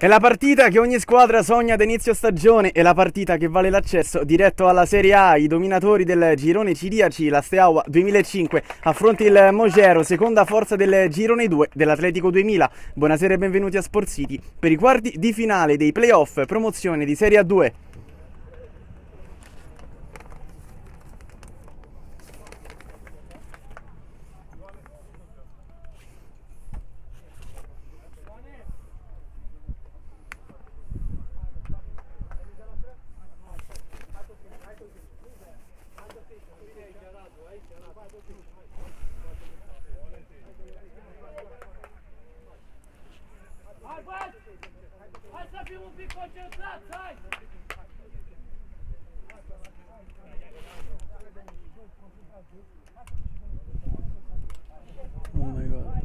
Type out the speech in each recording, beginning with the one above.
È la partita che ogni squadra sogna ad inizio stagione, è la partita che vale l'accesso diretto alla Serie A. I dominatori del girone ciliaci, la Steaua 2005, affronta il Mogero, seconda forza del girone 2 dell'Atletico 2000. Buonasera e benvenuti a Sport City per i quarti di finale dei playoff promozione di Serie A2. Oh my god.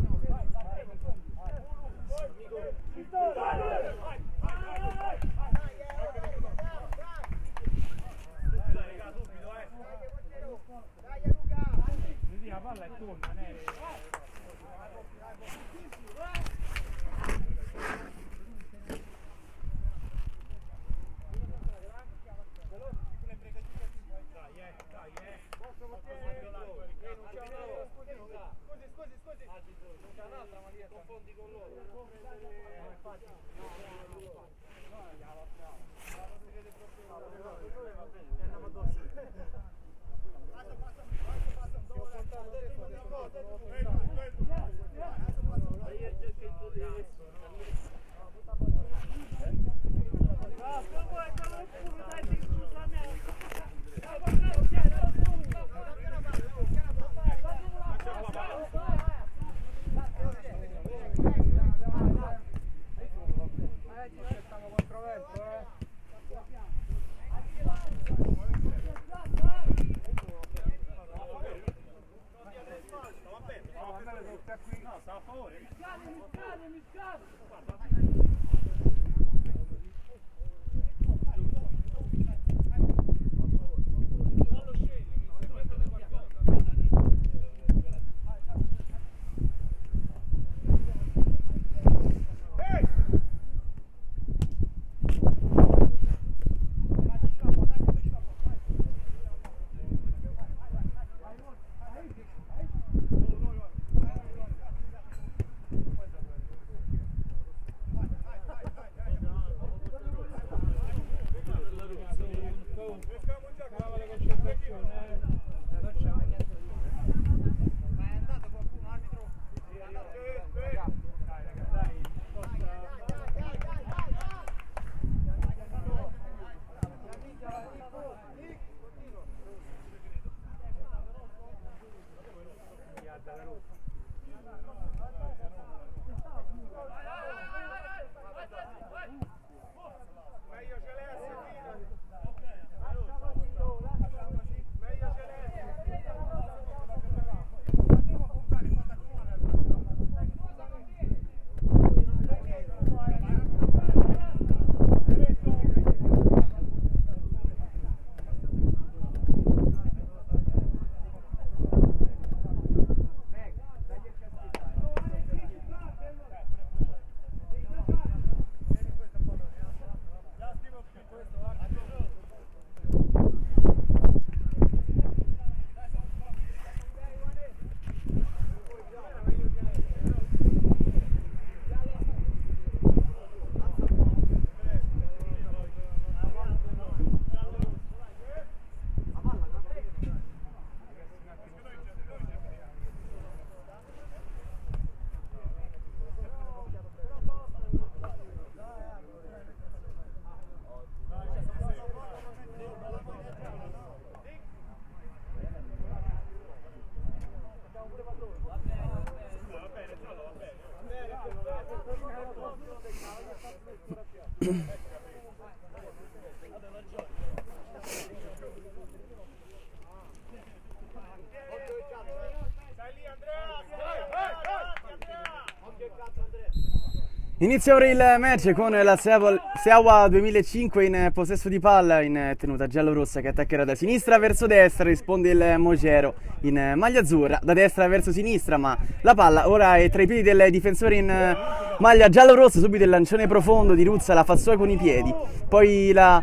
Inizia ora il match con la Steaua 2005 in possesso di palla in tenuta giallo-rossa che attaccherà da sinistra verso destra, risponde il Mogero in maglia azzurra, da destra verso sinistra, ma la palla ora è tra i piedi del difensore in maglia giallo-rossa, subito il lancione profondo di Ruzza, la fa sua con i piedi, poi la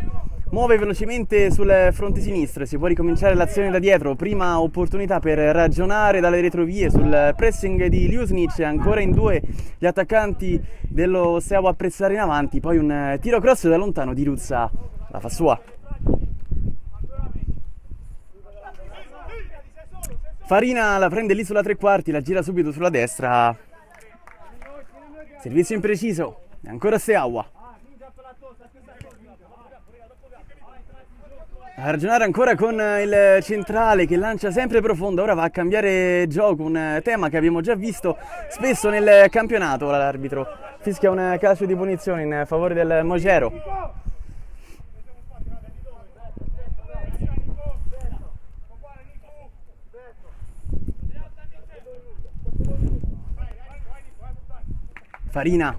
muove velocemente sul fronte sinistro e si può ricominciare l'azione da dietro. Prima opportunità per ragionare dalle retrovie sul pressing di Ljusnic, ancora in due gli attaccanti dello Steaua a pressare in avanti, poi un tiro cross da lontano di Ruzza, la fa sua. Farina la prende lì sulla tre quarti, la gira subito sulla destra, servizio impreciso, ancora Steaua. A ragionare ancora con il centrale che lancia sempre profondo, ora va a cambiare gioco, un tema che abbiamo già visto spesso nel campionato. Ora l'arbitro fischia un calcio di punizione in favore del Mogero. Farina,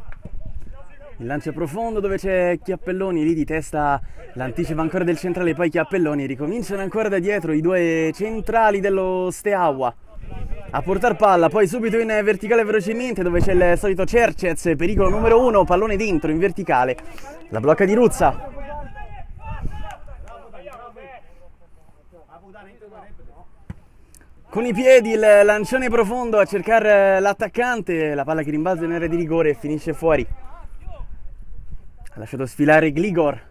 il lancio profondo dove c'è Chiappelloni, lì di testa l'anticipa ancora del centrale, poi Chiappelloni, ricominciano ancora da dietro i due centrali dello Steaua a portar palla, poi subito in verticale velocemente dove c'è il solito Cercez, pericolo numero 1, pallone dentro in verticale, la blocca di Ruzza. Con i piedi il lancione profondo a cercare l'attaccante, la palla che rimbalza in area di rigore e finisce fuori. Ha lasciato sfilare Gligor.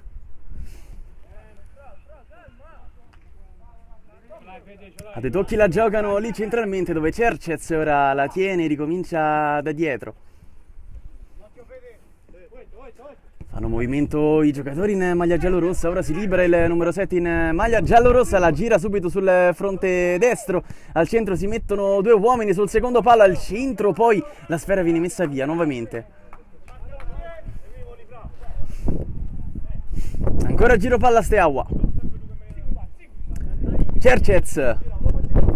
A due tocchi la giocano lì centralmente dove Cercez ora la tiene e ricomincia da dietro. Fanno movimento i giocatori in maglia giallorossa, ora si libera il numero 7 in maglia giallorossa, la gira subito sul fronte destro, al centro si mettono due uomini sul secondo palo, al centro poi la sfera viene messa via nuovamente. Ancora giro palla Steaua. Cercez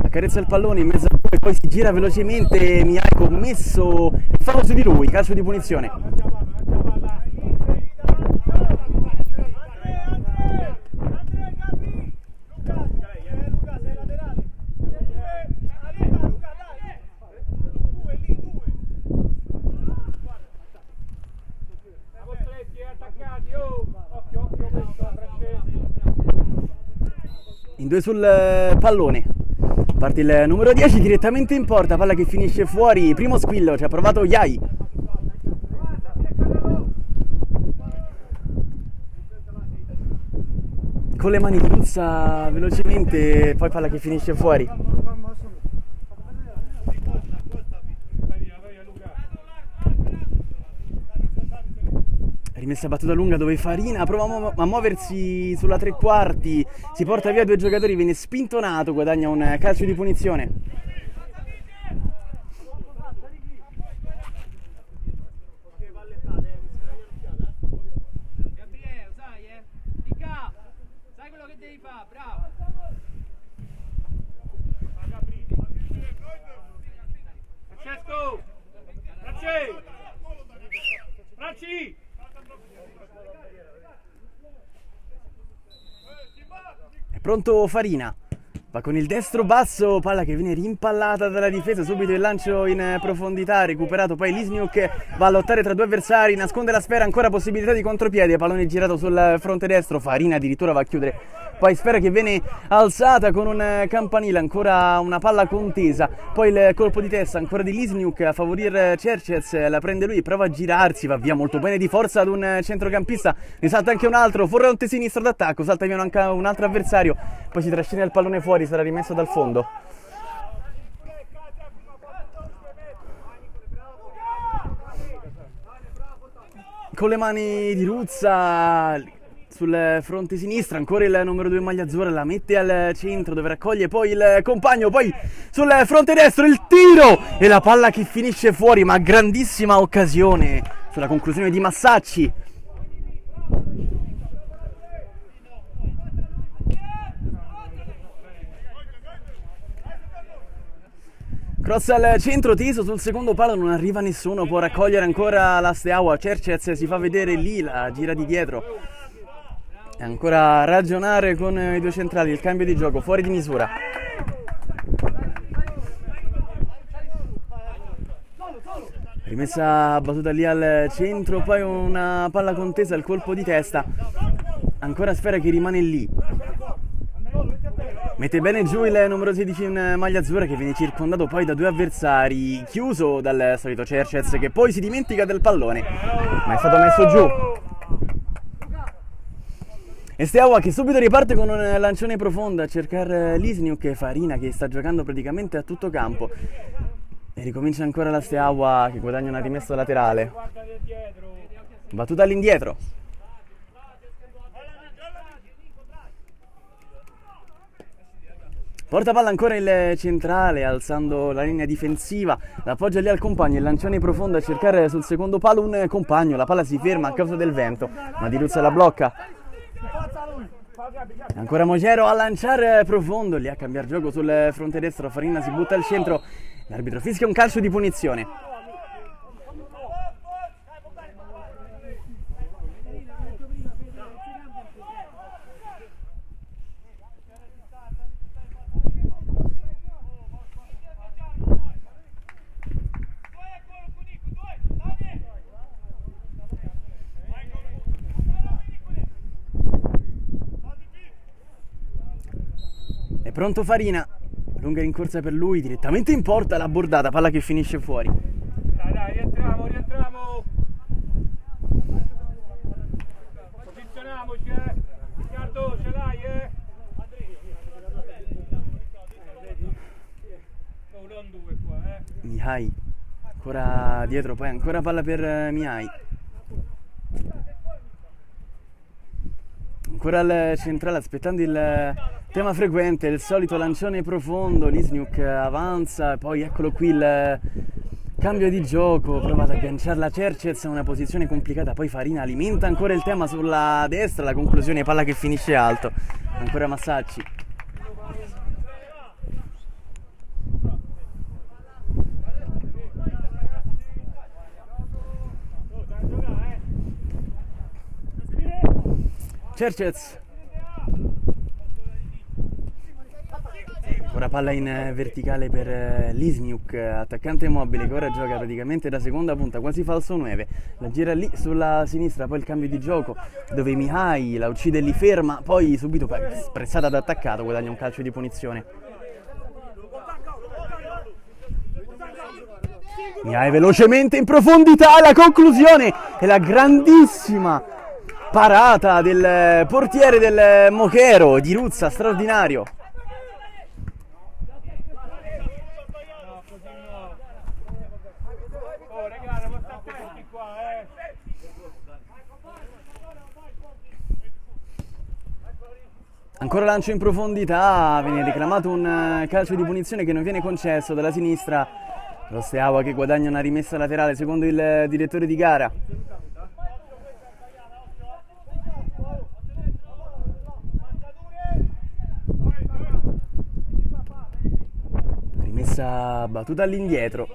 accarezza il pallone in mezzo a due, poi si gira velocemente, mi ha commesso il fallo su di lui, calcio di punizione. In due sul pallone, parte il numero 10 direttamente in porta, palla che finisce fuori, primo squillo, ci ha provato Iai. Con le mani di Ruzza velocemente, poi palla che finisce fuori. Rimessa battuta lunga dove Farina prova a muoversi sulla tre quarti, si porta via due giocatori, viene spintonato, guadagna un calcio di punizione. Gabriele, sai quello che devi fare, bravo. Francesco! Franci! È pronto Farina, va con il destro basso, palla che viene rimpallata dalla difesa, subito il lancio in profondità, recuperato poi Lisniuk, va a lottare tra due avversari, nasconde la sfera, ancora possibilità di contropiede, pallone girato sul fronte destro, Farina addirittura va a chiudere, poi sfera che viene alzata con un campanile, ancora una palla contesa, poi il colpo di testa ancora di Lisniuk a favorire Cercez, la prende lui, prova a girarsi, va via molto bene di forza ad un centrocampista, ne salta anche un altro, fronte sinistro d'attacco, salta via anche un altro avversario, poi si trascina il pallone fuori, sarà rimesso dal fondo. Con le mani di Ruzza sul fronte sinistro, ancora il numero 2 maglia azzurra, la mette al centro dove raccoglie poi il compagno, poi sul fronte destro il tiro e la palla che finisce fuori, ma grandissima occasione sulla conclusione di Massacci. Cross al centro, teso sul secondo palo, non arriva nessuno, può raccogliere ancora la Steaua. Cercez si fa vedere lì, la gira di dietro e ancora ragionare con i due centrali. Il cambio di gioco fuori di misura. Rimessa battuta lì al centro, poi una palla contesa, il colpo di testa, ancora Sfera che rimane lì. Mette bene giù il numero 16 in maglia azzurra, che viene circondato poi da due avversari, chiuso dal solito Cercez, che poi si dimentica del pallone, ma è stato messo giù. E Steaua che subito riparte con un lancione profondo a cercare Lisniuk e Farina, che sta giocando praticamente a tutto campo. E ricomincia ancora la Steaua che guadagna una rimessa laterale. Battuta all'indietro. Porta palla ancora il centrale, alzando la linea difensiva, l'appoggia lì al compagno, il lancione profondo a cercare sul secondo palo un compagno, la palla si ferma a causa del vento, ma Di Ruzza la blocca. Ancora Mogero a lanciare profondo, lì a cambiare gioco sul fronte destro, Farina si butta al centro, l'arbitro fischia un calcio di punizione. È pronto Farina, lunga rincorsa per lui, direttamente in porta, la bordata, palla che finisce fuori. Dai, rientriamo. Posizionamoci, Riccardo, ce l'hai, Oh, non due qua, Mihai, ancora dietro, poi ancora palla per Mihai. Ancora al centrale, aspettando il tema frequente, il solito lancione profondo, Lisniuk avanza, poi eccolo qui il cambio di gioco, prova ad agganciarla Cercez, una posizione complicata, poi Farina alimenta ancora il tema sulla destra, la conclusione palla che finisce alto, ancora Massacci. Cercez, ora palla in verticale per Lisniuk, attaccante mobile che ora gioca praticamente da seconda punta, quasi falso 9, la gira lì sulla sinistra, poi il cambio di gioco dove Mihai la uccide lì ferma, poi subito spressata ad attaccato, guadagna un calcio di punizione. Mihai velocemente in profondità, la conclusione e la grandissima parata del portiere del Mochero, Di Ruzza, straordinario. Oh, ragazzi, ma sta attenti qua, Ancora lancio in profondità, viene reclamato un calcio di punizione che non viene concesso dalla sinistra. Lo Steaua che guadagna una rimessa laterale secondo il direttore di gara. Rimessa battuta all'indietro.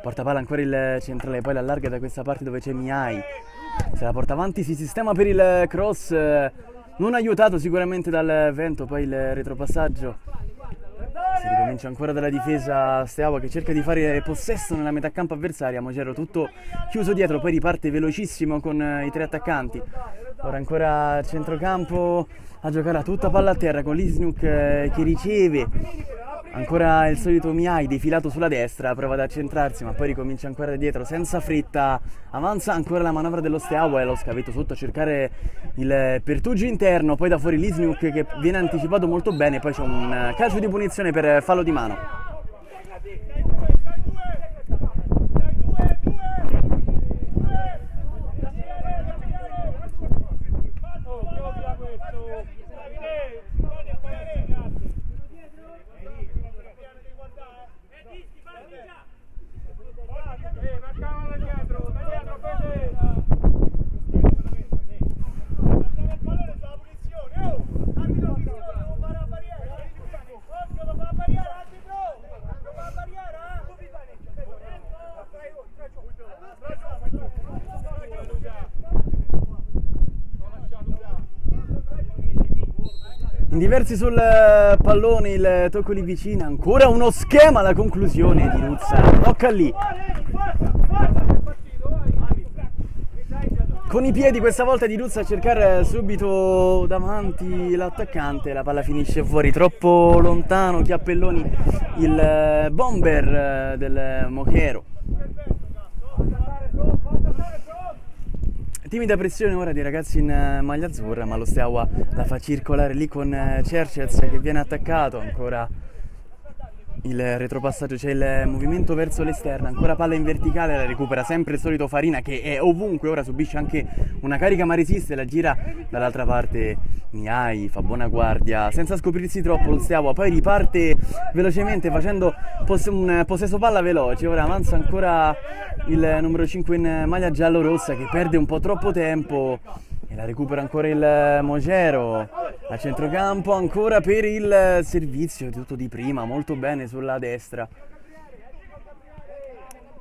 Porta palla ancora il centrale, poi l'allarga da questa parte dove c'è Mihai. Se la porta avanti, si sistema per il cross, non aiutato sicuramente dal vento, poi il retropassaggio. Si ricomincia ancora dalla difesa Steaua che cerca di fare possesso nella metà campo avversaria. Mogero tutto chiuso dietro, poi riparte velocissimo con i tre attaccanti. Ora ancora a centrocampo a giocare a tutta palla a terra con Lisniuk che riceve. Ancora il solito Mihai defilato sulla destra, prova ad accentrarsi ma poi ricomincia ancora da dietro senza fretta, avanza ancora la manovra dello Steaua e lo scavetto sotto a cercare il pertugio interno, poi da fuori Lisniuk che viene anticipato molto bene, poi c'è un calcio di punizione per fallo di mano. In diversi sul pallone, il tocco lì vicino, ancora uno schema alla conclusione di Ruzza, tocca lì. Con i piedi questa volta di Ruzza a cercare subito davanti l'attaccante, la palla finisce fuori, troppo lontano, Chiappelloni, il bomber del Mochero. Timida pressione ora dei ragazzi in maglia azzurra, ma lo Steaua la fa circolare lì con Cercez che viene attaccato, ancora il retropassaggio, c'è il movimento verso l'esterno, ancora palla in verticale, la recupera sempre il solito Farina che è ovunque, ora subisce anche una carica ma resiste, la gira dall'altra parte Mihai, fa buona guardia senza scoprirsi troppo lo Steaua, poi riparte velocemente facendo un possesso palla veloce, ora avanza ancora il numero 5 in maglia giallo-rossa che perde un po' troppo tempo e la recupera ancora il Mogero a centrocampo, ancora per il servizio tutto di prima, molto bene sulla destra,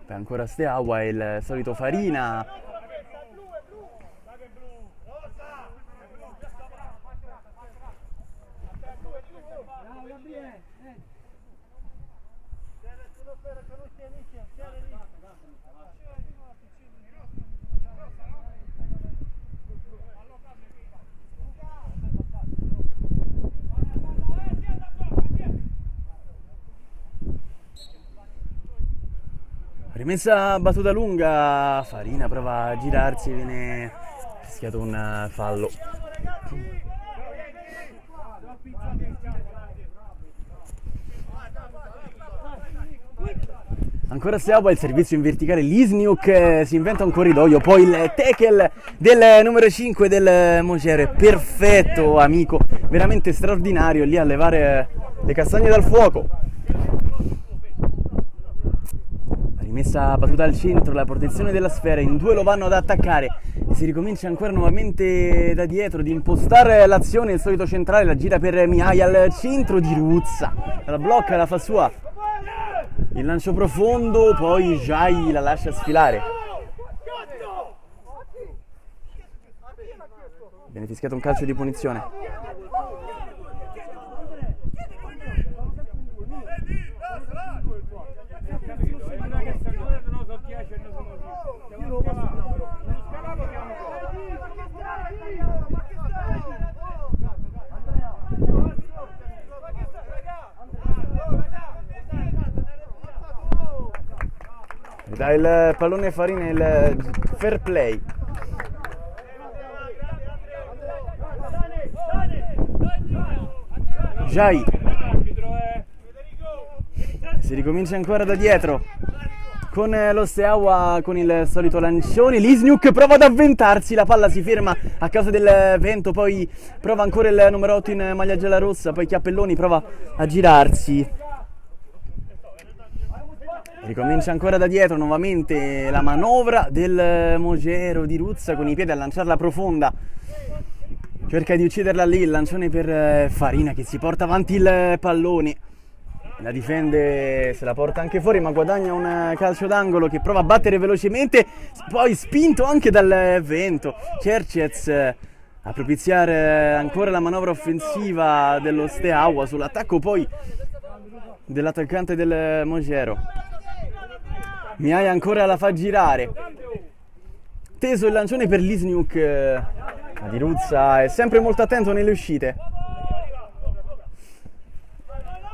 poi ancora Steaua e il solito Farina. Rimessa battuta lunga, Farina prova a girarsi, viene rischiato un fallo. Ancora Steaua, il servizio in verticale, Lisniuk si inventa un corridoio, poi il tackle del numero 5 del Mogero è perfetto, amico, veramente straordinario lì a levare le castagne dal fuoco. Rimessa battuta al centro, la protezione della sfera, in due lo vanno ad attaccare e si ricomincia ancora nuovamente da dietro di impostare l'azione, il solito centrale, la gira per Mihai al centro di Ruzza, la blocca, la fa sua, il lancio profondo, poi Jai la lascia sfilare. Viene fischiato un calcio di punizione. Dà il pallone Farina, il fair play. Jai si ricomincia ancora da dietro con lo Steaua con il solito lancione, Lisniuk prova ad avventarsi, la palla si ferma a causa del vento, poi prova ancora il numero 8 in maglia gialla-rossa, poi Chiappelloni prova a girarsi. Ricomincia ancora da dietro nuovamente la manovra del Mogero di Ruzza con i piedi a lanciarla profonda, cerca di ucciderla lì, il lancione per Farina che si porta avanti il pallone, la difende, se la porta anche fuori ma guadagna un calcio d'angolo che prova a battere velocemente, poi spinto anche dal vento, Cercez a propiziare ancora la manovra offensiva dello Steaua sull'attacco poi dell'attaccante del Mogero. Mihai ancora la fa girare, teso il lancione per Lisniuk, di Ruzza è sempre molto attento nelle uscite.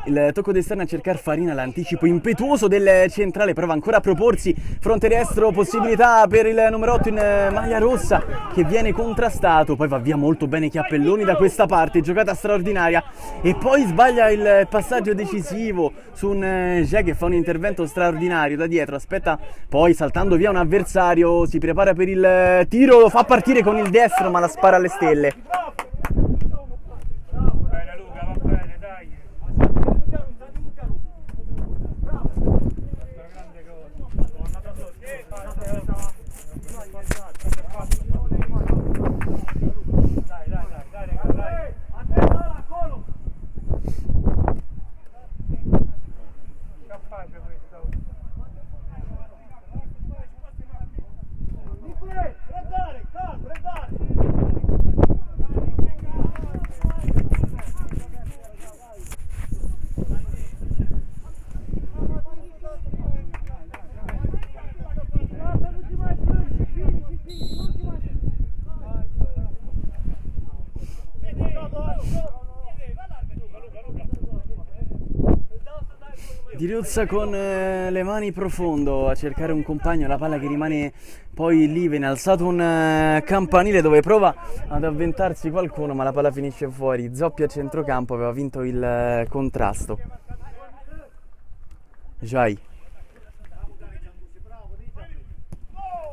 Il tocco d'esterno a cercare Farina, l'anticipo impetuoso del centrale, prova ancora a proporsi, fronte destro, possibilità per il numero 8 in maglia rossa che viene contrastato, poi va via molto bene Chiappelloni da questa parte, giocata straordinaria e poi sbaglia il passaggio decisivo su un Jai che fa un intervento straordinario da dietro, aspetta poi saltando via un avversario, si prepara per il tiro, lo fa partire con il destro ma la spara alle stelle. Diruzza con le mani profondo a cercare un compagno, la palla che rimane poi lì, viene alzato un campanile dove prova ad avventarsi qualcuno, ma la palla finisce fuori. Zoppi a centrocampo, aveva vinto il contrasto. Jai.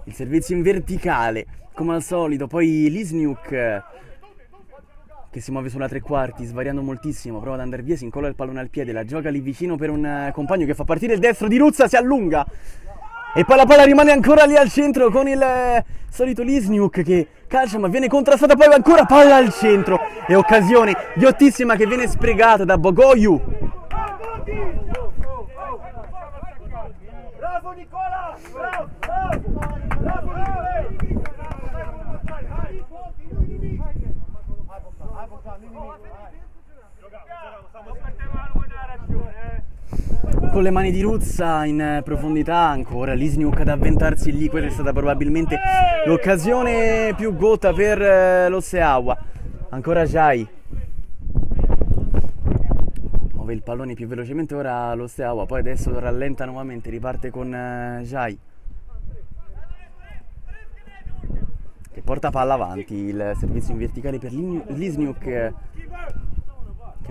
Il servizio in verticale, come al solito, poi Lisniuk che si muove sulla tre quarti, svariando moltissimo, prova ad andare via, si incolla il pallone al piede, la gioca lì vicino per un compagno che fa partire il destro di Ruzza, si allunga e poi la palla rimane ancora lì al centro con il solito Lisniuk che calcia ma viene contrastata, poi ancora palla al centro e occasione ghiottissima che viene sprecata da Bogoiu. Bravo Nicola! Bravo! Bravo Nicola! Con le mani di Ruzza in profondità ancora Lisniuk ad avventarsi lì, questa è stata probabilmente l'occasione più gotta per lo Steaua. Ancora Jai muove il pallone più velocemente ora lo Steaua, poi adesso rallenta nuovamente, riparte con Jai che porta palla avanti, il servizio in verticale per Lisniuk che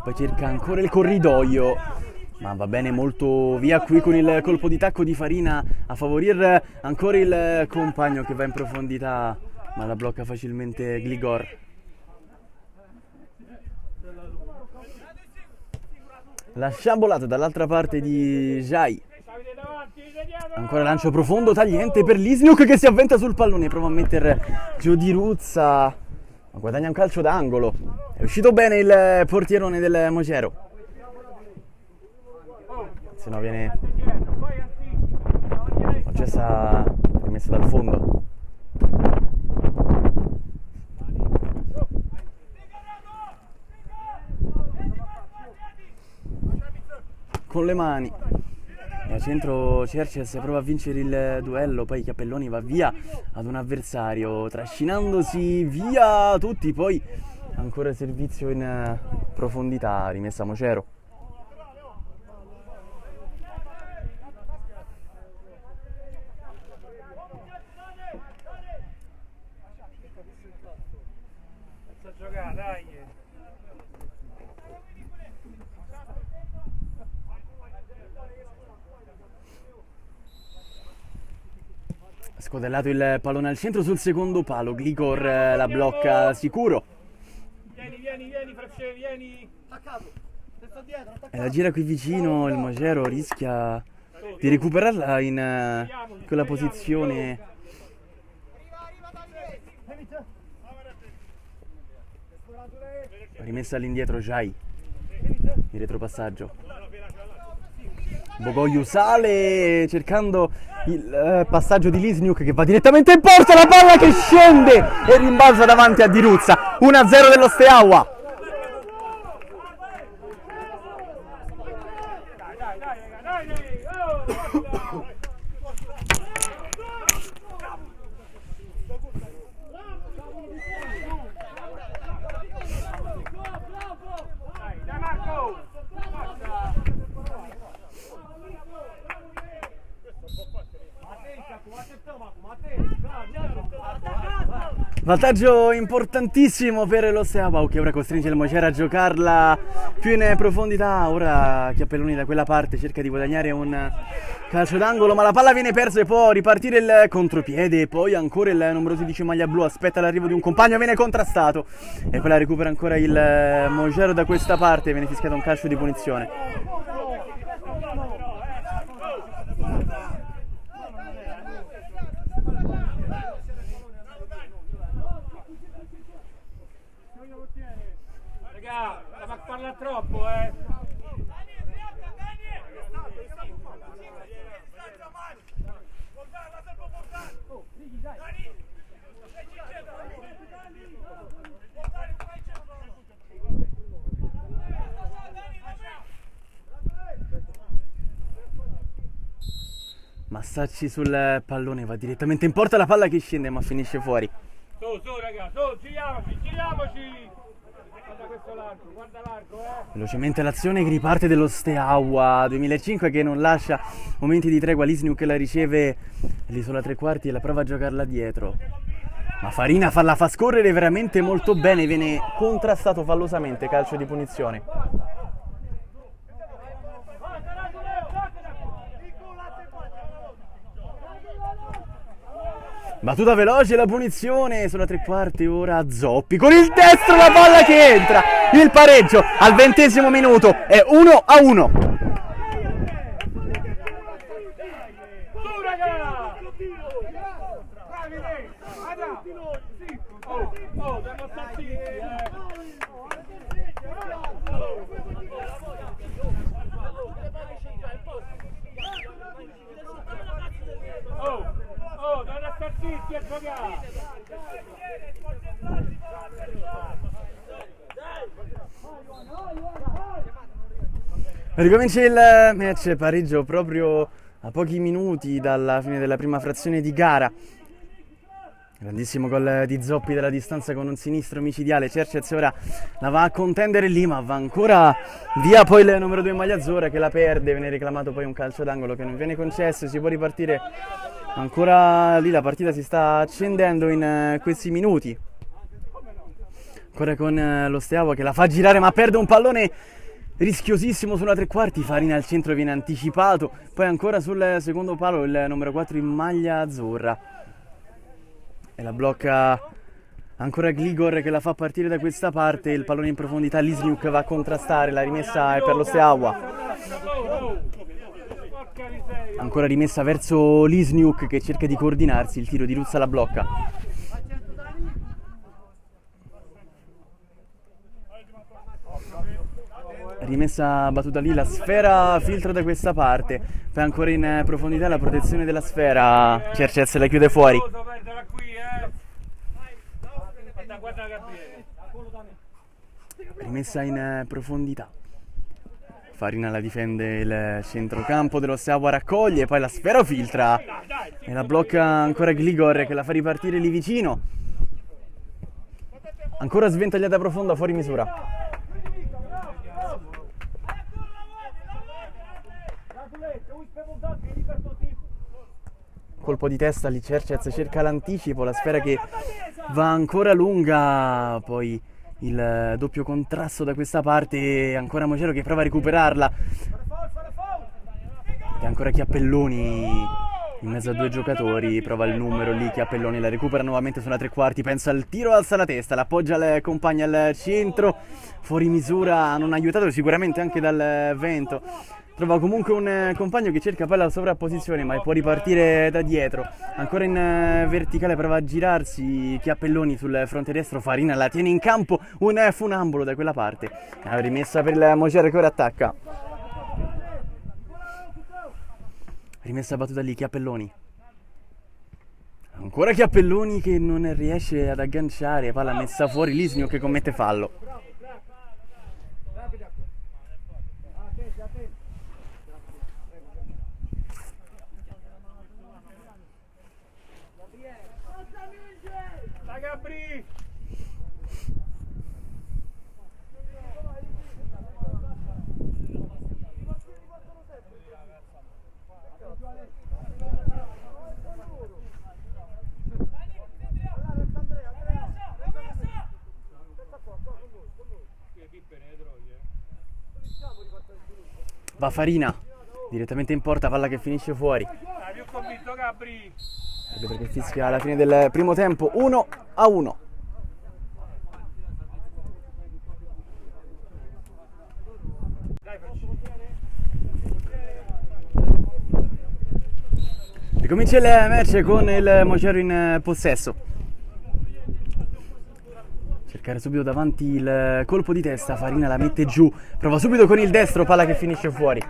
poi cerca ancora il corridoio, ma va bene molto via qui con il colpo di tacco di Farina a favorire ancora il compagno che va in profondità, ma la blocca facilmente Gligor. La sciabolata dall'altra parte di Jai. Ancora lancio profondo, tagliente per Lisniuk che si avventa sul pallone, prova a mettere giù di Ruzza, ma guadagna un calcio d'angolo. È uscito bene il portierone del Mogero. Se no viene concessa rimessa dal fondo. Con le mani e a centro Cerces prova a vincere il duello, poi Cappelloni va via ad un avversario trascinandosi via tutti, poi ancora servizio in profondità, rimessa a Mocero. Scodellato il pallone al centro sul secondo palo, Gligor la blocca sicuro. Vieni, Francesco, vieni. E la gira qui vicino, il Mogero rischia di recuperarla in quella posizione. Rimessa all'indietro Jai, di retropassaggio. Bogoiu sale cercando il passaggio di Lisniuk che va direttamente in porta, la palla che scende e rimbalza davanti a Diruzza. 1-0 dello Steaua. Vantaggio importantissimo per lo Steaua che ora costringe il Mocero a giocarla più in profondità. Ora Chiappelloni da quella parte cerca di guadagnare un calcio d'angolo, ma la palla viene persa e può ripartire il contropiede. Poi ancora il numero 16 maglia blu aspetta l'arrivo di un compagno, viene contrastato e poi la recupera ancora il Mocero da questa parte, viene fischiato un calcio di punizione. Ma parla troppo, Massacci sul pallone, va direttamente in porta, la palla che scende ma finisce fuori. Su raga, su, giriamoci. questo l'arco, guarda l'arco, Velocemente l'azione che riparte dello Steaua 2005 che non lascia momenti di tregua. Lisniuk la riceve lì sulla tre quarti e la prova a giocarla dietro. Ma Farina la fa scorrere veramente molto bene, viene contrastato fallosamente, calcio di punizione. Battuta veloce, la punizione sulla tre quarti, ora Zoppi con il destro, la palla che entra, il pareggio al 20° minuto, è 1-1. Ricomincia il match, pareggio proprio a pochi minuti dalla fine della prima frazione di gara. Grandissimo gol di Zoppi dalla distanza con un sinistro micidiale. Cercez ora la va a contendere lì, ma va ancora via poi il numero 2 in maglia azzurra che la perde. Viene reclamato poi un calcio d'angolo che non viene concesso. Si può ripartire ancora lì, la partita si sta accendendo in questi minuti. Ancora con lo Steaua che la fa girare ma perde un pallone rischiosissimo sulla tre quarti. Farina al centro viene anticipato, poi ancora sul secondo palo il numero 4 in maglia azzurra e la blocca ancora Gligor che la fa partire da questa parte. Il pallone in profondità, Lisniuk va a contrastare, la rimessa è per lo Steaua, ancora rimessa verso Lisniuk che cerca di coordinarsi, il tiro di Luzza la blocca. Rimessa battuta lì, la sfera filtra da questa parte, poi ancora in profondità la protezione della sfera, Cercez la chiude fuori. Rimessa in profondità, Farina la difende, il centrocampo dello Steaua raccoglie, poi la sfera filtra e la blocca ancora Gligor che la fa ripartire lì vicino, ancora sventagliata profonda fuori misura. Colpo di testa lì, Cercez cerca l'anticipo, la sfera che va ancora lunga, poi il doppio contrasto da questa parte, ancora Mogero che prova a recuperarla e ancora Chiappelloni in mezzo a due giocatori, prova il numero lì, Chiappelloni la recupera nuovamente sulla tre quarti, pensa al tiro, alza la testa, l'appoggia al compagno al centro, fuori misura, non aiutato sicuramente anche dal vento. Trova comunque un compagno che cerca poi la sovrapposizione ma può ripartire da dietro, ancora in verticale prova a girarsi Chiappelloni sul fronte destro, Farina la tiene in campo, un funambolo da quella parte, rimessa per il Mogero che ora attacca, rimessa battuta lì, Chiappelloni, ancora Chiappelloni che non riesce ad agganciare, palla messa fuori, Lisniuk che commette fallo. Va Farina direttamente in porta, palla che finisce fuori. Più convinto Gabri. Perché fischia alla fine del primo tempo, 1-1. Ricomincia il match con il Mogero in possesso. Cercare subito davanti il colpo di testa, Farina la mette giù, prova subito con il destro, palla che finisce fuori.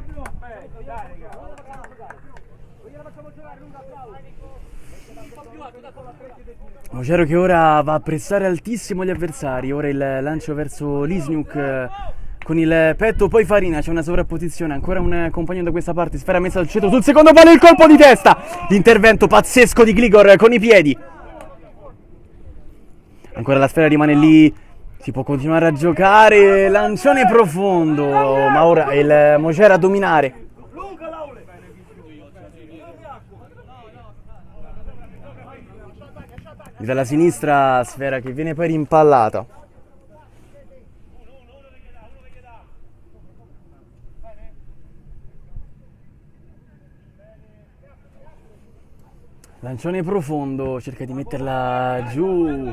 Mogero che ora va a pressare altissimo gli avversari, ora il lancio verso Lisniuk con il petto, poi Farina, c'è una sovrapposizione, ancora un compagno da questa parte, sfera messa al centro, sul secondo palo il colpo di testa, l'intervento pazzesco di Gligor con i piedi. Ancora la sfera rimane lì Si può continuare a giocare, lancione profondo, ma ora è il Mogera a dominare. Dalla sinistra, sfera che viene poi rimpallata. Lancione profondo, cerca di metterla giù.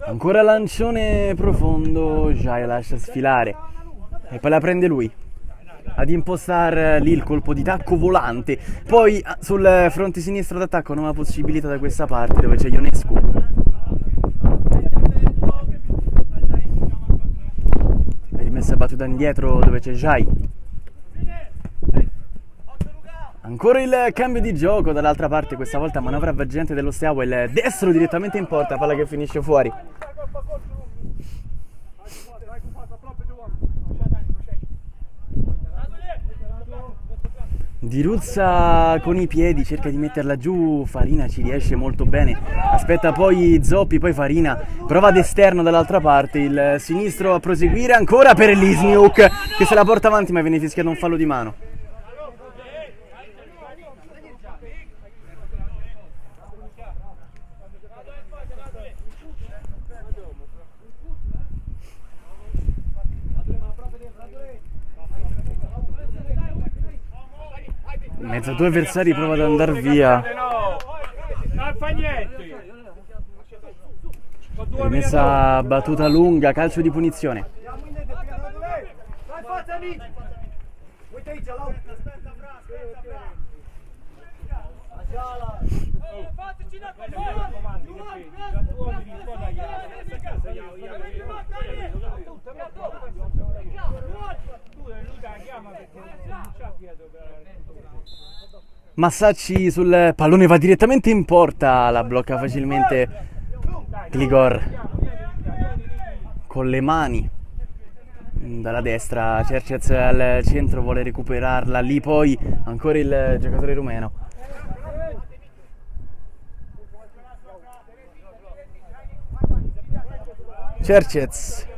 Ancora lancione profondo, Jai lascia sfilare e poi la prende lui ad impostare lì il colpo di tacco volante. Poi sul fronte sinistro d'attacco nuova possibilità da questa parte dove c'è Ionescu. Rimessa battuta indietro dove c'è Jai. Ancora il cambio di gioco dall'altra parte, questa volta manovra avveggente dello Steaua, il destro direttamente in porta, palla che finisce fuori. Di Ruzza con i piedi cerca di metterla giù, Farina ci riesce molto bene, aspetta poi Zoppi, poi Farina prova ad esterno dall'altra parte, il sinistro a proseguire ancora per Lisniuk che se la porta avanti ma viene fischiato un fallo di mano. In mezzo a due avversari prova ad andare via. Non fa niente. Rimessa battuta lunga, calcio di punizione. Massacci sul pallone, va direttamente in porta, la blocca facilmente Gligor con le mani dalla destra. Cercez al centro vuole recuperarla, lì poi ancora il giocatore rumeno. Cercez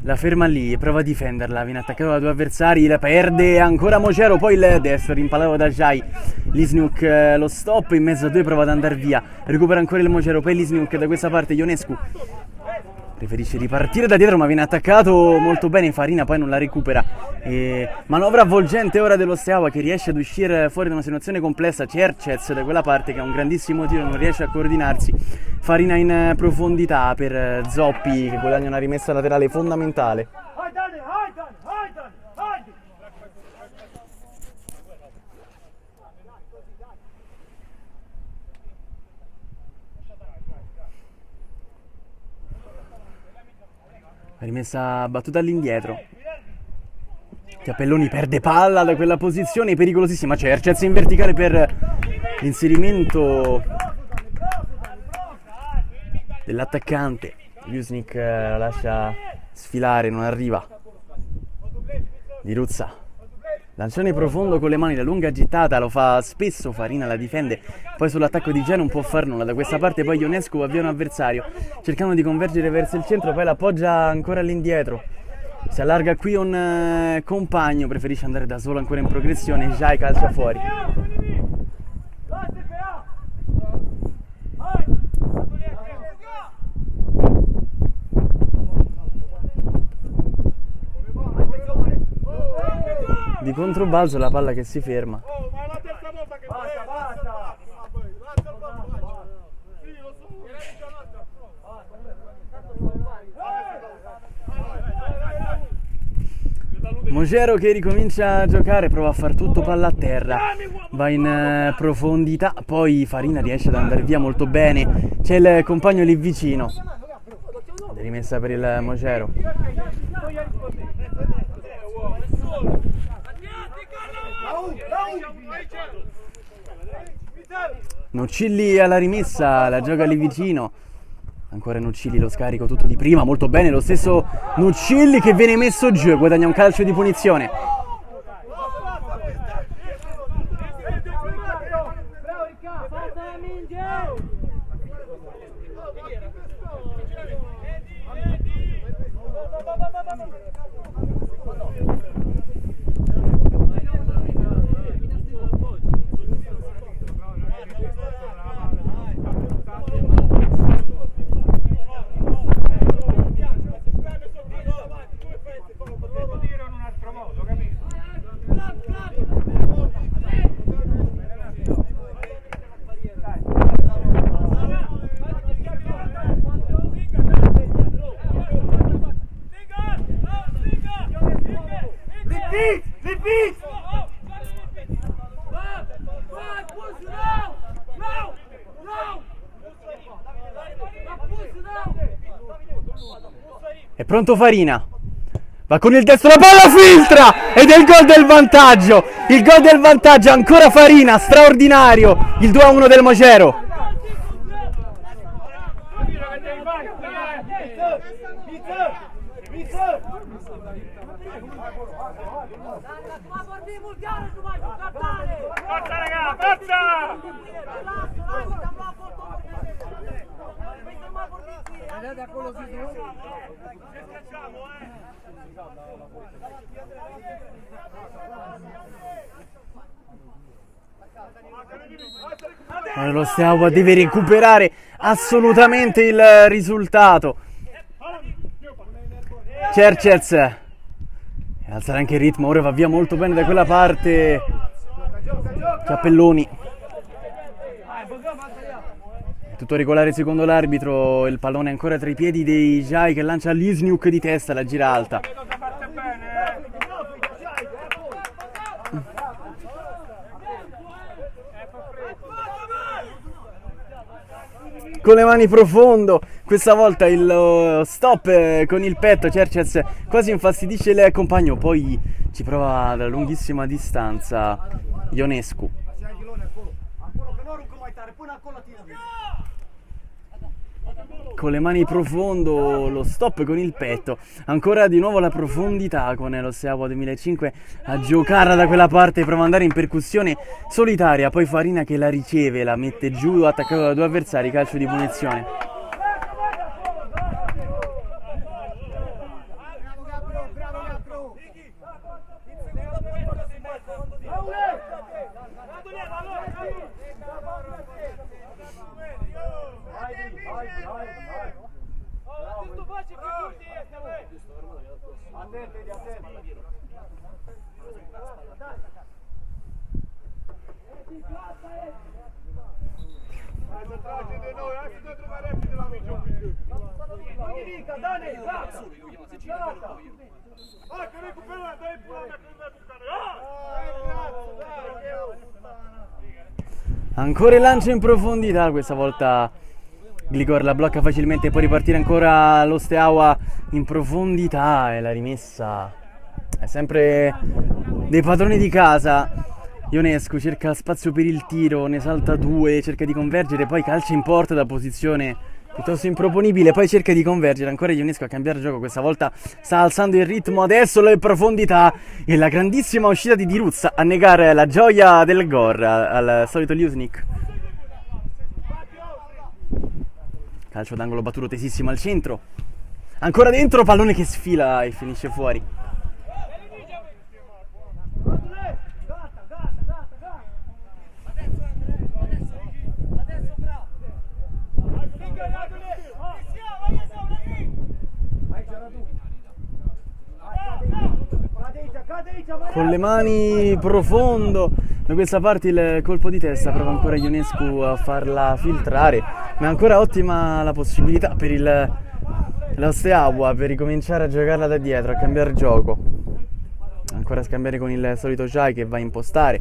la ferma lì, prova a difenderla, viene attaccato da due avversari, la perde ancora Mogero, poi il destro rimpallato da Jai. Lisniuk lo stop, in mezzo a due prova ad andare via, recupera ancora il Mogero, poi Lisniuk da questa parte, Ionescu preferisce ripartire da dietro ma viene attaccato molto bene, Farina poi non la recupera. Manovra avvolgente ora dello Steaua che riesce ad uscire fuori da una situazione complessa. Cercez da quella parte che ha un grandissimo tiro, non riesce a coordinarsi. Farina in profondità per Zoppi che guadagna una rimessa laterale fondamentale. Rimessa battuta all'indietro. Cappelloni perde palla da quella posizione pericolosissima. Cercez in verticale per l'inserimento dell'attaccante. Jusnik la lascia sfilare, non arriva. Di Ruzza, lancione profondo con le mani, la lunga gittata, lo fa spesso Farina, la difende. Poi sull'attacco di Gia non può far nulla. Da questa parte poi Ionescu avvia un avversario, cercando di convergere verso il centro, poi l'appoggia ancora all'indietro. Si allarga qui un compagno, preferisce andare da solo ancora in progressione. Jai calcia fuori. Di controbalzo la palla che si ferma. Mogero che ricomincia a giocare, prova a far tutto palla a terra, va in profondità, poi Farina riesce ad andare via molto bene, c'è il compagno lì vicino, rimessa per il Mogero. Nuccilli alla rimessa, la gioca lì vicino. Ancora Nuccilli, lo scarico tutto di prima, molto bene, lo stesso Nuccilli che viene messo giù e guadagna un calcio di punizione. devo dire in un altro modo, capito? Repeat! È pronto Farina. Va con il destro, la palla filtra ed è il gol del vantaggio. Il gol del vantaggio, ancora Farina, straordinario. Il 2-1 del Mogero. Forza raga, forza! Lo Steaua deve recuperare assolutamente il risultato. Cercez alzare anche il ritmo, ora va via molto bene da quella parte Cappelloni. Tutto regolare secondo l'arbitro, il pallone ancora tra i piedi dei Jai che lancia Lisniuk di testa, la gira alta. Con le mani profondo, questa volta il stop con il petto, Cercez quasi infastidisce il compagno, poi ci prova da lunghissima distanza Ionescu. Con le mani profondo, lo stop con il petto, ancora di nuovo la profondità con lo Steaua 2005 a giocare da quella parte, prova ad andare in percussione solitaria, poi Farina che la riceve, la mette giù, attaccato da due avversari, calcio di punizione. Ancora il lancio in profondità, questa volta Gligor la blocca facilmente, può ripartire ancora lo Steaua in profondità e la rimessa è sempre dei padroni di casa. Ionescu cerca spazio per il tiro, ne salta due, cerca di convergere, poi calcia in porta da posizione piuttosto improponibile, poi cerca di convergere, ancora Ionescu a cambiare gioco, questa volta sta alzando il ritmo, adesso le profondità e la grandissima uscita di Diruzza a negare la gioia del gol al solito Liusnik. Calcio d'angolo battuto tesissimo al centro, ancora dentro, pallone che sfila e finisce fuori. Con le mani profondo da questa parte il colpo di testa, prova ancora Ionescu a farla filtrare, ma è ancora ottima la possibilità per lo Steaua per ricominciare a giocarla da dietro, a cambiare gioco, ancora a scambiare con il solito Jai che va a impostare,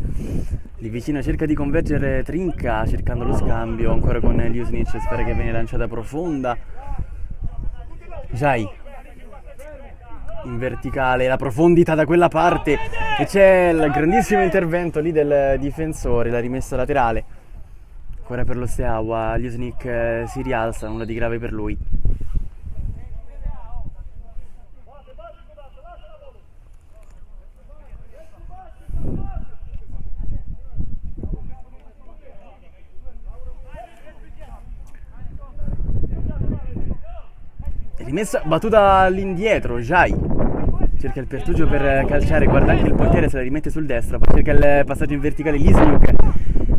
lì vicino cerca di convergere Trinca cercando lo scambio, ancora con Liusnic, spera che viene lanciata profonda, Jai in verticale, la profondità da quella parte e c'è il grandissimo intervento lì del difensore, la rimessa laterale ancora per lo Steaua. Liusnik si rialza, nulla di grave per lui. Rimessa battuta all'indietro, Jai cerca il pertugio per calciare, guarda anche il portiere, se la rimette sul destro, poi cerca il passaggio in verticale Lisniuk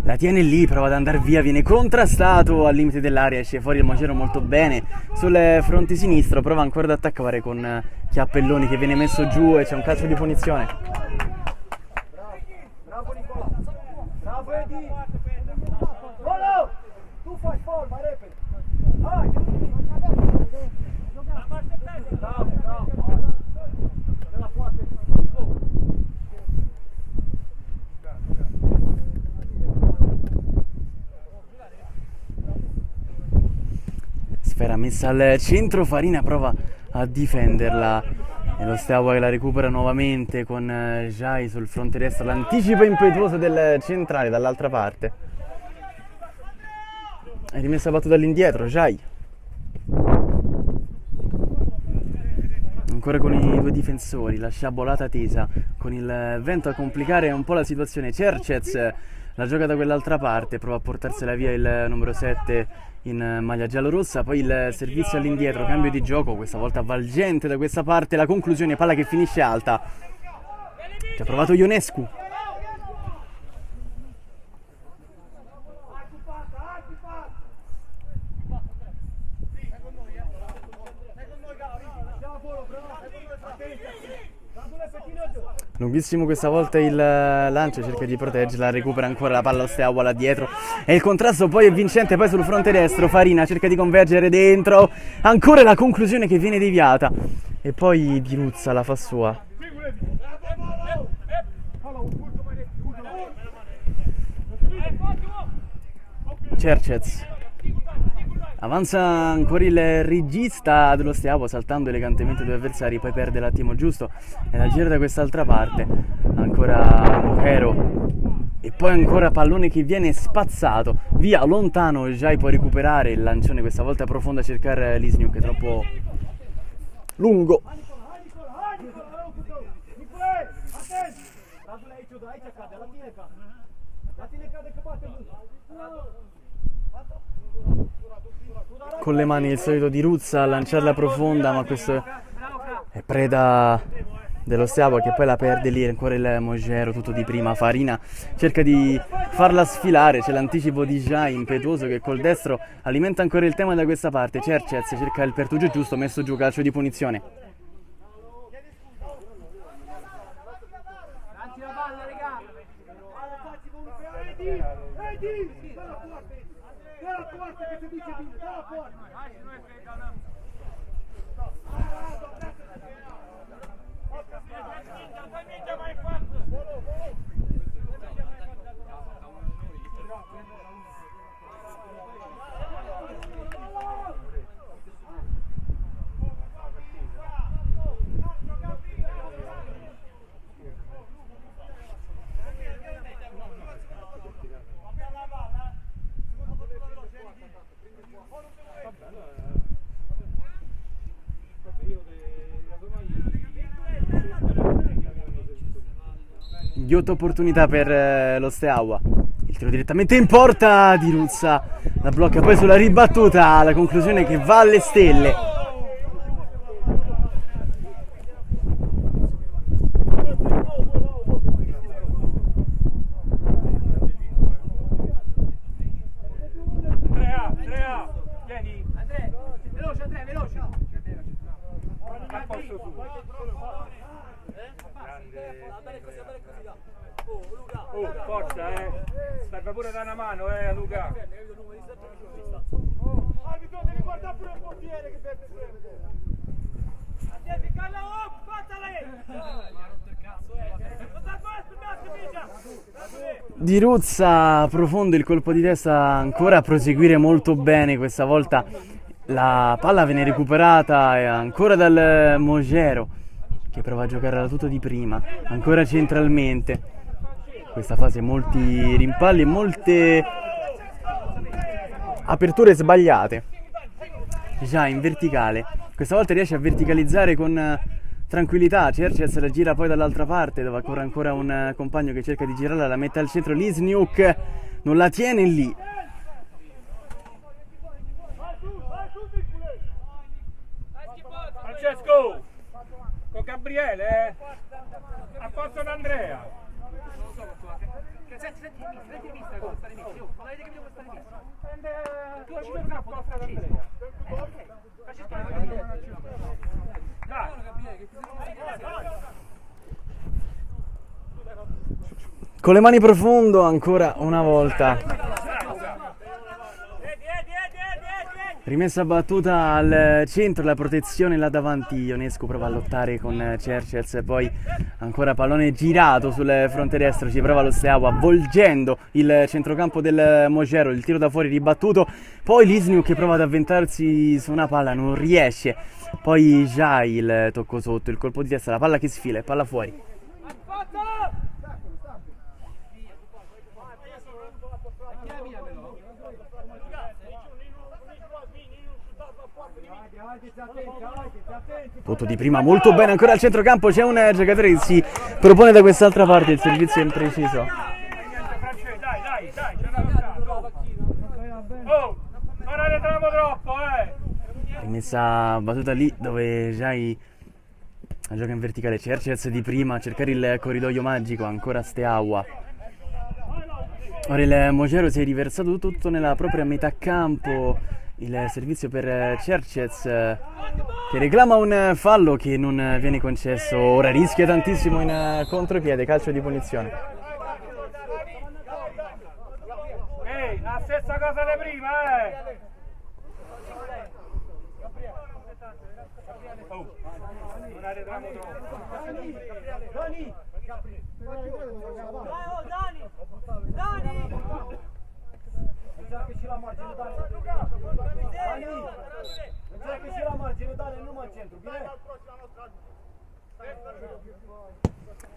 La tiene lì, prova ad andare via, viene contrastato al limite dell'area, esce fuori il Mogero molto bene sul fronte sinistro, prova ancora ad attaccare con Chiappelloni che viene messo giù e c'è un calcio di punizione. Bravo Nicola. Bravo Edi. Volo! Tu fai forma, repete. Vai! Bravo, bravo. Della parte. Sfera messa al centro, Farina prova a difenderla e lo Steaua che la recupera nuovamente con Jai sul fronte destro, l'anticipo impetuoso del centrale dall'altra parte. È rimessa battuta all'indietro, Jai. Ancora con i due difensori, la sciabolata tesa, con il vento a complicare un po' la situazione. Cercez la gioca da quell'altra parte, prova a portarsela via il numero 7 in maglia giallorossa, poi il servizio all'indietro, cambio di gioco, questa volta Valgente da questa parte, la conclusione, palla che finisce alta. Ci ha provato Ionescu. Lunghissimo questa volta il lancio, cerca di proteggerla, recupera ancora la palla Steaua là dietro e il contrasto poi è vincente, poi sul fronte destro Farina cerca di convergere dentro, ancora la conclusione che viene deviata e poi Di Ruzza la fa sua. Cercez avanza ancora il regista dello Steaua saltando elegantemente due avversari, poi perde l'attimo giusto e la gira da quest'altra parte, ancora Mogero e poi ancora pallone che viene spazzato via lontano. Jai può recuperare il lancione, questa volta profondo a cercare Lisniuk, che è troppo lungo. Con le mani il solito Di Ruzza a lanciarla profonda, ma questo è preda dello Steaua che poi la perde lì. Ancora il Mogero, tutto di prima. Farina cerca di farla sfilare, c'è l'anticipo di Jai impetuoso che col destro alimenta ancora il tema da questa parte. Cercez cerca il pertugio giusto, messo giù, calcio di punizione. Ghiotta opportunità per lo Steaua, il tiro direttamente in porta, Di Ruzza la blocca poi sulla ribattuta, la conclusione che va alle stelle. Forza, serve pure da una mano, Luca. Arbitro, devi guardare pure il portiere che deve vedere. Di Ruzza profondo, il colpo di testa ancora a proseguire molto bene, questa volta la palla viene recuperata ancora dal Mogero che prova a giocare alla tutto di prima, ancora centralmente. Questa fase molti rimpalli e molte aperture sbagliate. Già in verticale, questa volta riesce a verticalizzare con tranquillità. Cercez la gira poi dall'altra parte dove corre ancora un compagno che cerca di girarla, la mette al centro. Lisniuk non la tiene lì. Francesco con Gabriele a posto di Andrea. Con le mani profondo ancora una volta. Rimessa battuta al centro, la protezione là davanti. Ionescu prova a lottare con Cercez, poi ancora pallone girato sul fronte destro, ci prova lo Steaua avvolgendo il centrocampo del Mogero, il tiro da fuori ribattuto, poi Lisniuk che prova ad avventarsi su una palla, non riesce, poi già il tocco sotto, il colpo di testa, la palla che sfila e palla fuori. Voto di prima molto bene, ancora al centrocampo c'è un giocatore che si propone da quest'altra parte, il servizio è impreciso. Dai, oh, non arretriamo troppo, Rimessa battuta lì dove Jai gioca in verticale, Cercez di prima a cercare il corridoio magico, ancora Steaua. Ora il Mogero si è riversato tutto nella propria metà campo, il servizio per Cercez che reclama un fallo che non viene concesso, ora rischia tantissimo in contropiede, calcio di punizione. Ehi, la stessa cosa di prima, Oh, non arretriamo troppo.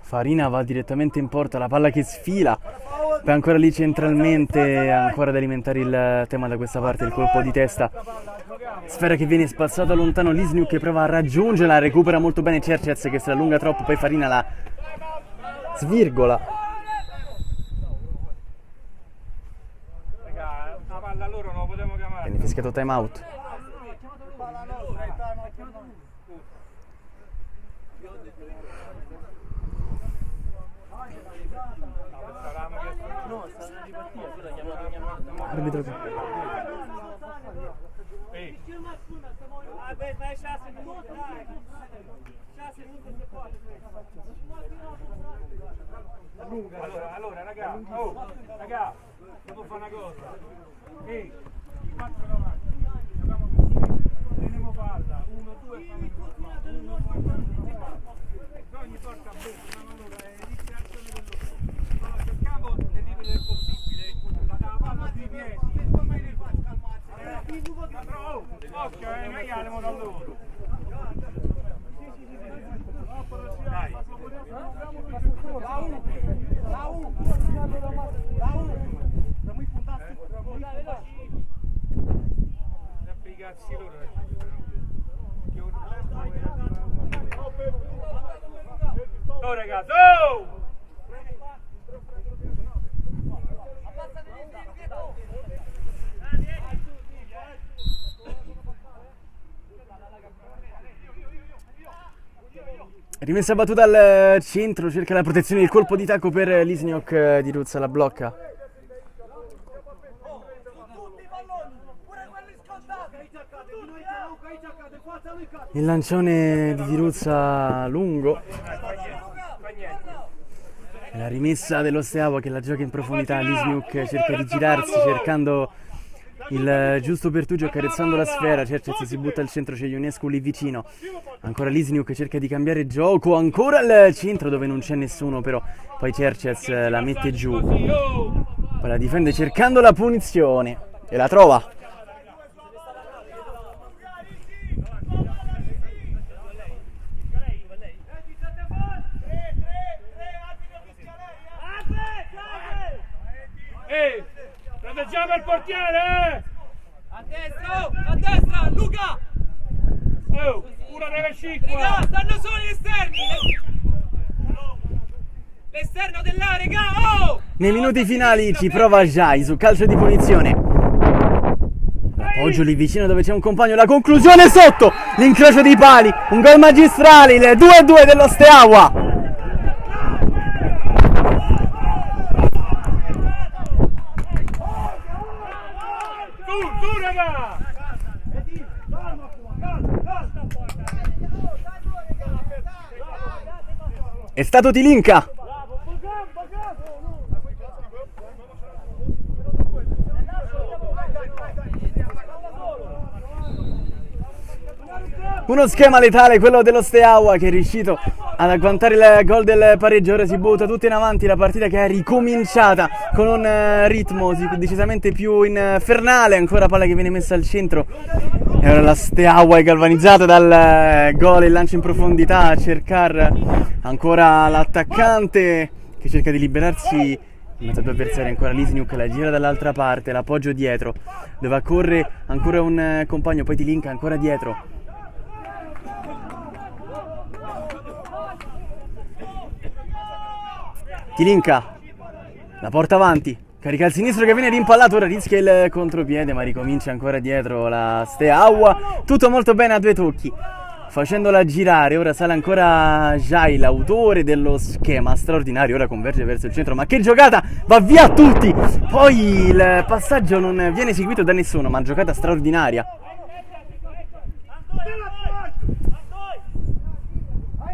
Farina va direttamente in porta, la palla che sfila, poi ancora lì centralmente, ancora da alimentare il tema da questa parte, il colpo di testa, sfera che viene spazzata lontano, Lisniuk che prova a raggiungerla, recupera molto bene Cercez che se la allunga troppo, poi Farina la svirgola. Raga, una palla loro non lo potremo chiamare. Viene fischiato time out. Arbitro. Allora, raga, devo fare una cosa. Ehi, i quattro davanti, giochiamo così, teniamo palla, 1, 2, ogni porta a bocca, allora è l'interazione dell'otto. Allora cerchiamo di limite del possibile, la palla sui piedi, occhio, noi andiamo da loro. Dai. Cazzi loro. Oh ragazzi, oh! Rimessa battuta al centro, cerca la protezione del colpo di tacco per Lisniuk di Ruzza, la blocca. Il lancione di Diruzza lungo. La rimessa dello Steaua che la gioca in profondità. Lisniuk cerca di girarsi cercando il giusto pertugio, accarezzando la sfera. Cercez si butta al centro, c'è Ionescu lì vicino. Ancora Lisniuk cerca di cambiare gioco, ancora al centro dove non c'è nessuno, però poi Cercez la mette giù, poi la difende cercando la punizione e la trova. Ehi, proteggiamo il portiere! A destra, Luca! Oh, uno deve uscire qua! Raga, stanno solo gli esterni! L'esterno dell'area, raga! Oh! Nei minuti finali ci prova Jai su calcio di punizione. L'appoggio lì vicino dove c'è un compagno, la conclusione sotto! L'incrocio dei pali, un gol magistrale, il 2-2 dello Steaua! È stato Tilinka. Uno schema letale, quello dello Steaua, che è riuscito ad agguantare il gol del pareggio. Ora si butta tutto in avanti la partita, che è ricominciata con un ritmo decisamente più infernale. Ancora palla che viene messa al centro e ora la Steaua è galvanizzata dal gol e lancio in profondità a cercare ancora l'attaccante che cerca di liberarsi in mezzo a due avversari. Ancora Lisniuk, la gira dall'altra parte, l'appoggio dietro dove corre ancora un compagno, poi Tilinka ancora dietro. Tilinka la porta avanti, carica il sinistro che viene rimpallato, ora rischia il contropiede ma ricomincia ancora dietro la Steaua. Tutto molto bene a due tocchi, facendola girare. Ora sale ancora Jai, l'autore dello schema straordinario, ora converge verso il centro, ma che giocata, va via a tutti. Poi il passaggio non viene seguito da nessuno, ma giocata straordinaria.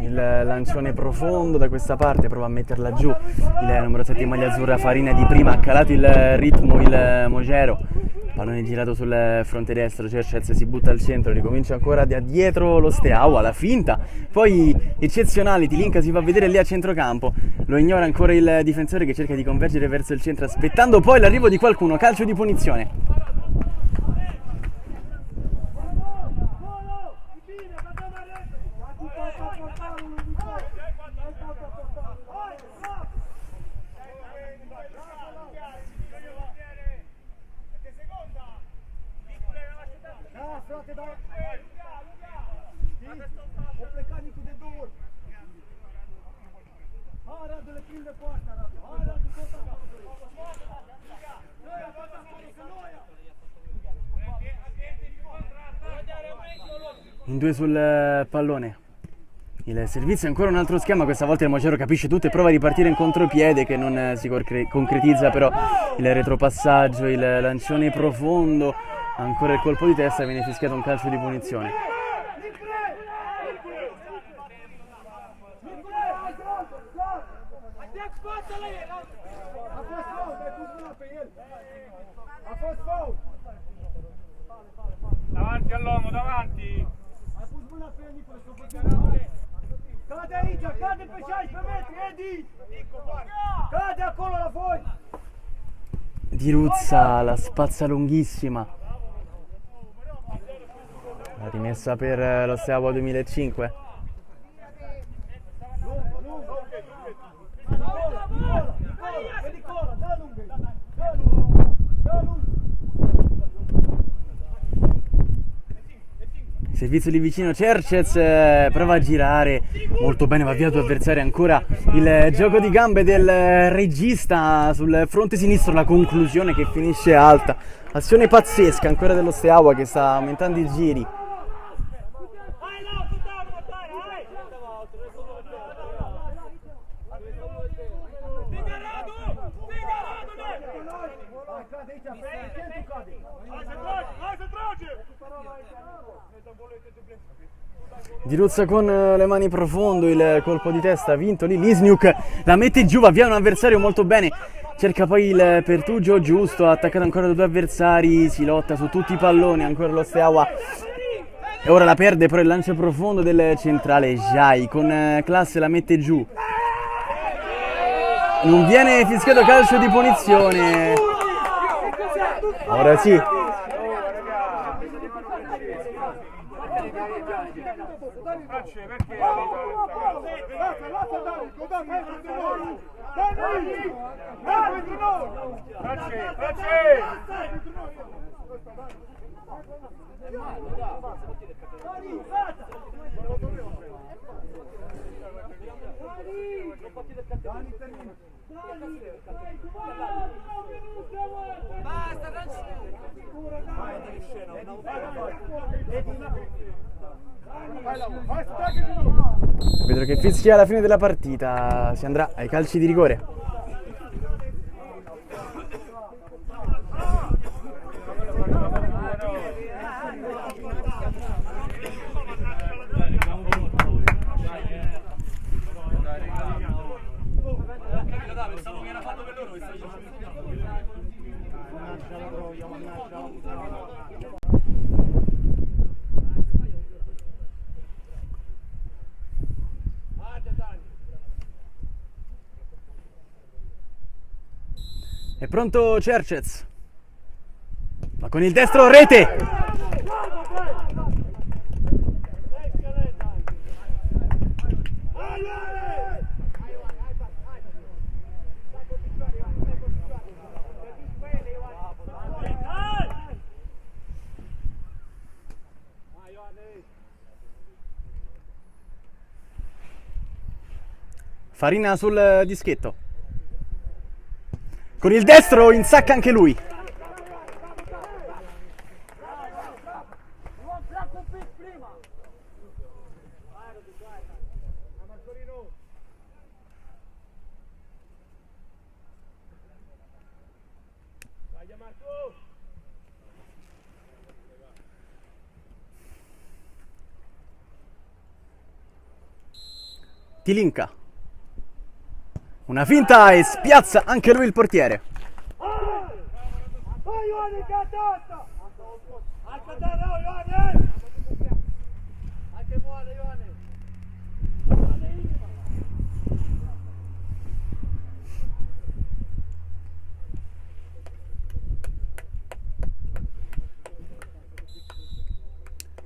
Il lancione profondo da questa parte, prova a metterla giù il numero 7 in maglia azzurra, Farina di prima, ha calato il ritmo il Mogero, pallone girato sul fronte destro, Cercez si butta al centro, ricomincia ancora da dietro lo Steaua, la finta, poi eccezionale, Tilinka si fa vedere lì a centrocampo, lo ignora ancora il difensore che cerca di convergere verso il centro aspettando poi l'arrivo di qualcuno, calcio di punizione. In due sul pallone, il servizio è ancora un altro schema, questa volta il Mogero capisce tutto e prova a ripartire in contropiede che non si concretizza, però il retropassaggio, il lancione profondo, ancora il colpo di testa, viene fischiato un calcio di punizione. Davanti all'uomo, davanti! Cade aici, cade pe 16 metri, Edi! Cade acolo la voi! Di Ruzza, la spazza lunghissima. La rimessa per lo Steaua 2005. Servizio lì vicino, Cercez prova a girare molto bene, va via due avversari, ancora il gioco di gambe del regista sul fronte sinistro, la conclusione che finisce alta, azione pazzesca ancora dello Steaua che sta aumentando i giri. Di Ruzza con le mani profondo, il colpo di testa vinto lì, Lisniuk la mette giù, va via un avversario molto bene, cerca poi il pertugio giusto, ha attaccato ancora due avversari, si lotta su tutti i palloni, ancora lo Steaua e ora la perde, però il lancio profondo del centrale Jai con classe la mette giù, non viene fischiato calcio di punizione, ora sì. Vedo che fischia alla fine della partita, si andrà ai calci di rigore. È pronto Cercez. Ma con il destro rete. Farina sul dischetto. Con il destro insacca anche lui. Tilinka. Una finta e spiazza anche lui il portiere.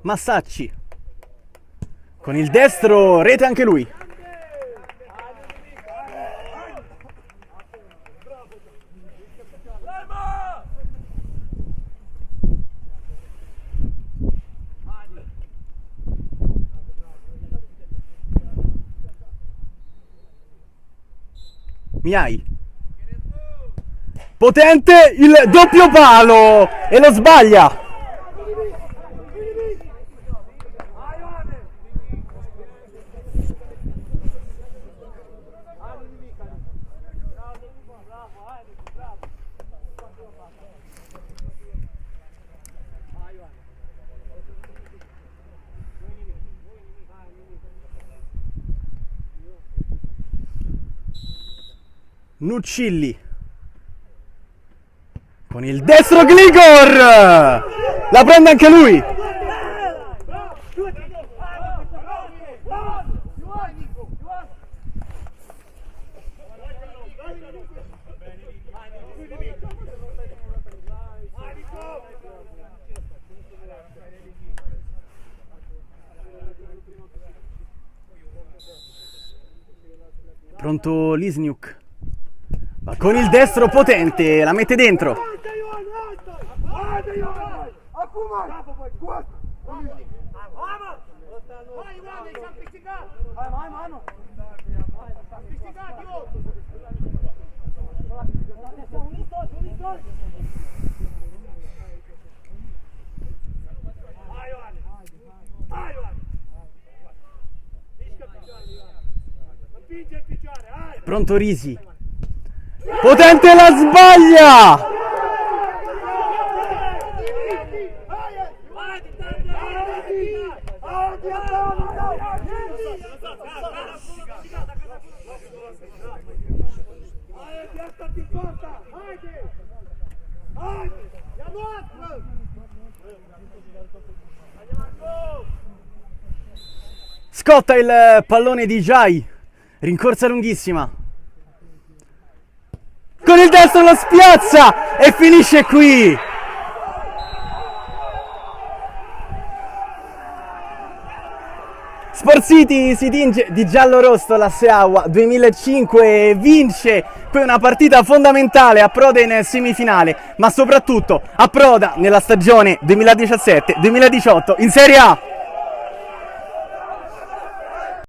Massacci. Con il destro rete anche lui. Miai. Potente il doppio palo e lo sbaglia. Nuccilli. Con il destro Gligor. La prende anche lui. Pronto Lisniuk. Ma con il destro potente, la mette dentro. Pronto Risi. Potente, la sbaglia! Scotta il pallone di Jai. Rincorsa lunghissima. Con il destro lo spiazza e finisce qui. Sport City si tinge di giallo-rosso la Steaua 2005 e vince qui una partita fondamentale, approda in semifinale, ma soprattutto approda nella stagione 2017-2018 in Serie A.